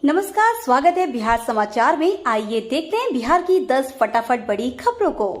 नमस्कार, स्वागत है बिहार समाचार में। आइए देखते हैं बिहार की 10 फटाफट बड़ी खबरों को।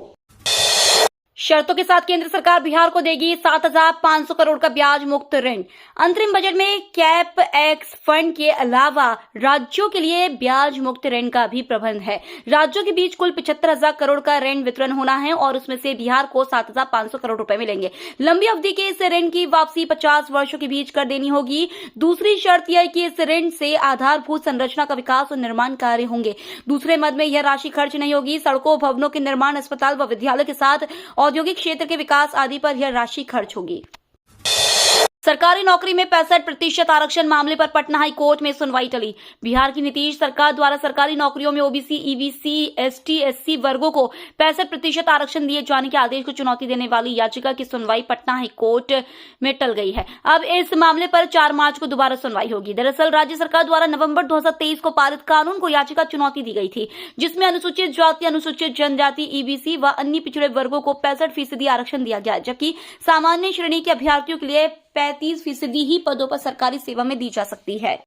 शर्तों के साथ केंद्र सरकार बिहार को देगी 7,500 करोड़ का ब्याज मुक्त ऋण। अंतरिम बजट में कैप एक्स फंड के अलावा राज्यों के लिए ब्याज मुक्त ऋण का भी प्रबंध है। राज्यों के बीच कुल 75,000 करोड़ का ऋण वितरण होना है और उसमें से बिहार को 7,500 करोड़ रुपए मिलेंगे। लंबी अवधि के इस ऋण की वापसी 50 वर्षों के बीच कर देनी होगी। दूसरी शर्त यह है कि इस ऋण से आधारभूत संरचना का विकास और निर्माण कार्य होंगे। दूसरे मद में यह राशि खर्च नहीं होगी। सड़कों, भवनों के निर्माण, अस्पताल व विद्यालय के साथ औद्योगिक क्षेत्र के विकास आदि पर यह राशि खर्च होगी। सरकारी नौकरी में 65% आरक्षण मामले पर पटना हाई कोर्ट में सुनवाई टली। बिहार की नीतीश सरकार द्वारा सरकारी नौकरियों में ओबीसी, ईबीसी, एसटी, एससी वर्गों को 65% आरक्षण दिए जाने के आदेश को चुनौती देने वाली याचिका की सुनवाई पटना हाई कोर्ट में टल गई है। अब इस मामले पर 4 मार्च को दोबारा सुनवाई होगी। दरअसल राज्य सरकार द्वारा नवंबर 2023 को पारित कानून को याचिका चुनौती दी गई थी, जिसमें अनुसूचित जाति, अनुसूचित जनजाति, ईबीसी व अन्य पिछड़े वर्गों को 65% आरक्षण दिया गया, जबकि सामान्य श्रेणी के अभ्यर्थियों के लिए 35% ही पदों पर सरकारी सेवा में दी जा सकती है।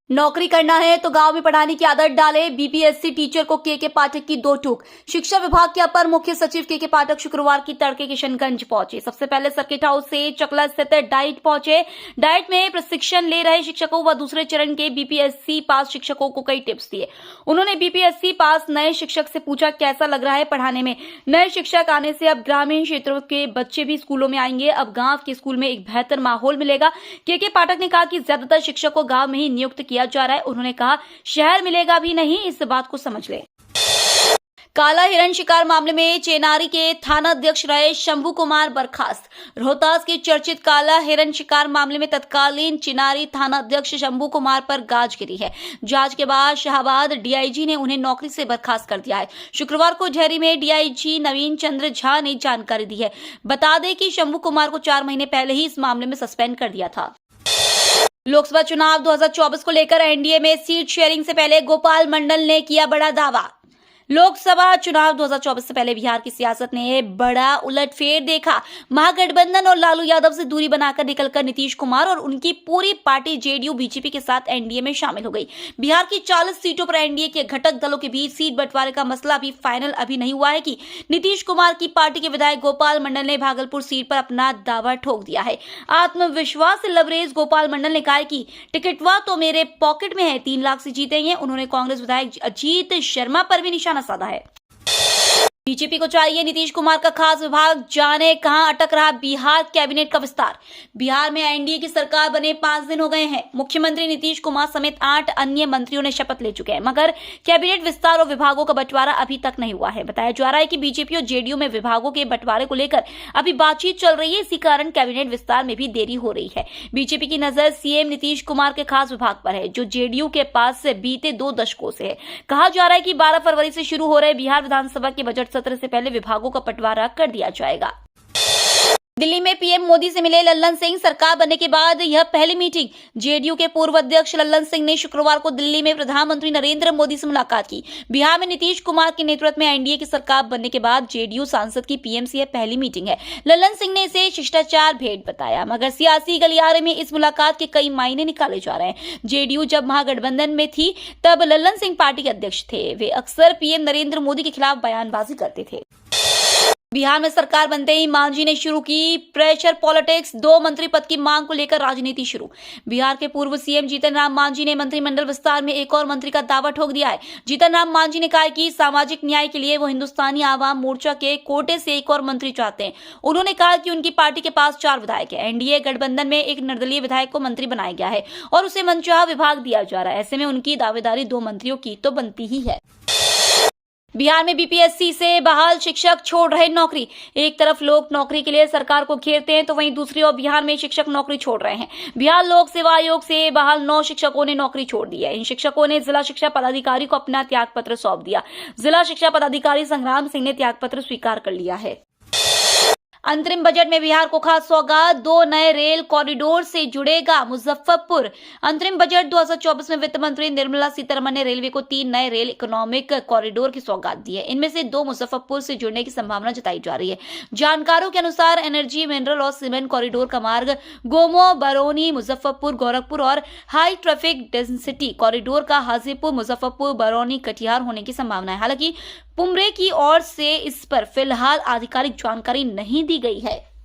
नौकरी करना है तो गांव में पढ़ाने की आदत डाले। बीपीएससी टीचर को के पाठक की 2 टूक। शिक्षा विभाग के अपर मुख्य सचिव के पाठक शुक्रवार की तड़के किशनगंज पहुंचे। सबसे पहले सर्किट हाउस से चकला स्थित डाइट पहुंचे। डाइट में प्रशिक्षण ले रहे शिक्षकों व दूसरे चरण के बीपीएससी पास शिक्षकों को कई टिप्स दिए। उन्होंने बीपीएससी पास नए शिक्षक से पूछा कैसा लग रहा है पढ़ाने में। नए शिक्षक आने से अब ग्रामीण क्षेत्रों के बच्चे भी स्कूलों में आएंगे। अब गांव के स्कूल में एक बेहतर माहौल मिलेगा। के पाठक ने कहा कि ज्यादातर शिक्षक को गांव में ही नियुक्त किया जा रहा है। उन्होंने कहा शहर मिलेगा भी नहीं, इस बात को समझ ले। काला हिरण शिकार मामले में चेनारी के थाना अध्यक्ष रहे शंभू कुमार बर्खास्त। रोहतास के चर्चित काला हिरण शिकार मामले में तत्कालीन चेनारी थाना अध्यक्ष शंभू कुमार पर गाज गिरी है। जांच के बाद शाहबाद डीआईजी ने उन्हें नौकरी से बर्खास्त कर दिया है। शुक्रवार को झेरी में डीआईजी नवीन चंद्र झा ने जानकारी दी है। बता दें कि शंभू कुमार को 4 महीने पहले ही इस मामले में सस्पेंड कर दिया था। लोकसभा चुनाव 2024 को लेकर एनडीए में सीट शेयरिंग से पहले गोपाल मंडल ने किया बड़ा दावा। लोकसभा चुनाव 2024 से पहले बिहार की सियासत ने बड़ा उलटफेर देखा। महागठबंधन और लालू यादव से दूरी बनाकर निकलकर नीतीश कुमार और उनकी पूरी पार्टी जेडीयू बीजेपी के साथ एनडीए में शामिल हो गई। बिहार की 40 सीटों पर एनडीए के घटक दलों के बीच सीट बंटवारे का मसला अभी फाइनल नहीं हुआ है कि नीतीश कुमार की पार्टी के विधायक गोपाल मंडल ने भागलपुर सीट पर अपना दावा ठोक दिया है। आत्मविश्वास से लबरेज गोपाल मंडल ने कहा कि टिकटवा तो मेरे पॉकेट में है, 3 लाख से जीतेंगे। उन्होंने कांग्रेस विधायक अजीत शर्मा पर भी निशाना साधा है। बीजेपी को चाहिए नीतीश कुमार का खास विभाग, जाने कहां अटक रहा बिहार कैबिनेट का विस्तार। बिहार में एनडीए की सरकार बने 5 दिन हो गए हैं। मुख्यमंत्री नीतीश कुमार समेत 8 अन्य मंत्रियों ने शपथ ले चुके हैं, मगर कैबिनेट विस्तार और विभागों का बंटवारा अभी तक नहीं हुआ है। बताया जा रहा है कि बीजेपी और जेडीयू में विभागों के बंटवारे को लेकर अभी बातचीत चल रही है। इसी कारण कैबिनेट विस्तार में भी देरी हो रही है। बीजेपी की नजर सीएम नीतीश कुमार के खास विभाग पर है, जो जेडीयू के पास से बीते 2 दशकों से है। कहा जा रहा है कि 12 फरवरी से शुरू हो रहे बिहार विधानसभा के बजट सत्र से पहले विभागों का बंटवारा कर दिया जाएगा। दिल्ली में पीएम मोदी से मिले लल्लन सिंह। सरकार बनने के बाद यह पहली मीटिंग। जेडीयू के पूर्व अध्यक्ष लल्लन सिंह ने शुक्रवार को दिल्ली में प्रधानमंत्री नरेंद्र मोदी से मुलाकात की। बिहार में नीतीश कुमार के नेतृत्व में एनडीए की सरकार बनने के बाद जेडीयू सांसद की पीएम से यह पहली मीटिंग है। लल्लन सिंह ने इसे शिष्टाचार भेंट बताया, मगर सियासी गलियारे में इस मुलाकात के कई मायने निकाले जा रहे हैं। जेडीयू जब महागठबंधन में थी तब लल्लन सिंह पार्टी के अध्यक्ष थे। वे अक्सर पीएम नरेंद्र मोदी के खिलाफ बयानबाजी करते थे। बिहार में सरकार बनते ही मांझी ने शुरू की प्रेशर पॉलिटिक्स। 2 मंत्री पद की मांग को लेकर राजनीति शुरू। बिहार के पूर्व सीएम जीतन राम मांझी ने मंत्रिमंडल विस्तार में एक और मंत्री का दावा ठोक दिया है। जीतन राम मांझी ने कहा कि सामाजिक न्याय के लिए वो हिंदुस्तानी आवाम मोर्चा के कोटे से एक और मंत्री चाहते हैं। उन्होंने कहा कि उनकी पार्टी के पास 4 विधायक है। एनडीए गठबंधन में एक निर्दलीय विधायक को मंत्री बनाया गया है और उसे मनचाहा विभाग दिया जा रहा है। ऐसे में उनकी दावेदारी 2 मंत्रियों की तो बनती ही है। बिहार में बीपीएससी से बहाल शिक्षक छोड़ रहे नौकरी। एक तरफ लोग नौकरी के लिए सरकार को घेरते हैं तो वहीं दूसरी ओर बिहार में शिक्षक नौकरी छोड़ रहे हैं। बिहार लोक सेवा आयोग से बहाल 9 शिक्षकों ने नौकरी छोड़ दी है। इन शिक्षकों ने जिला शिक्षा पदाधिकारी को अपना त्यागपत्र सौंप दिया। जिला शिक्षा पदाधिकारी संग्राम सिंह ने त्यागपत्र स्वीकार कर लिया है। अंतरिम बजट में बिहार को खास सौगात, 2 नए रेल कॉरिडोर से जुड़ेगा मुजफ्फरपुर। अंतरिम बजट 2024 में वित्त मंत्री निर्मला सीतारमण ने रेलवे को 3 नए रेल इकोनॉमिक कॉरिडोर की सौगात दी है। इनमें से 2 मुजफ्फरपुर से जुड़ने की संभावना जताई जा रही है। जानकारों के अनुसार एनर्जी, मिनरल और सीमेंट कॉरिडोर का मार्ग गोमो, बरौनी, मुजफ्फरपुर, गोरखपुर और हाई ट्रैफिक डेंसिटी कॉरिडोर का हाजीपुर, मुजफ्फरपुर, बरौनी, कटिहार होने की संभावना है। हालांकि पुमरे की ओर से इस पर फिलहाल आधिकारिक जानकारी नहीं दी गई है।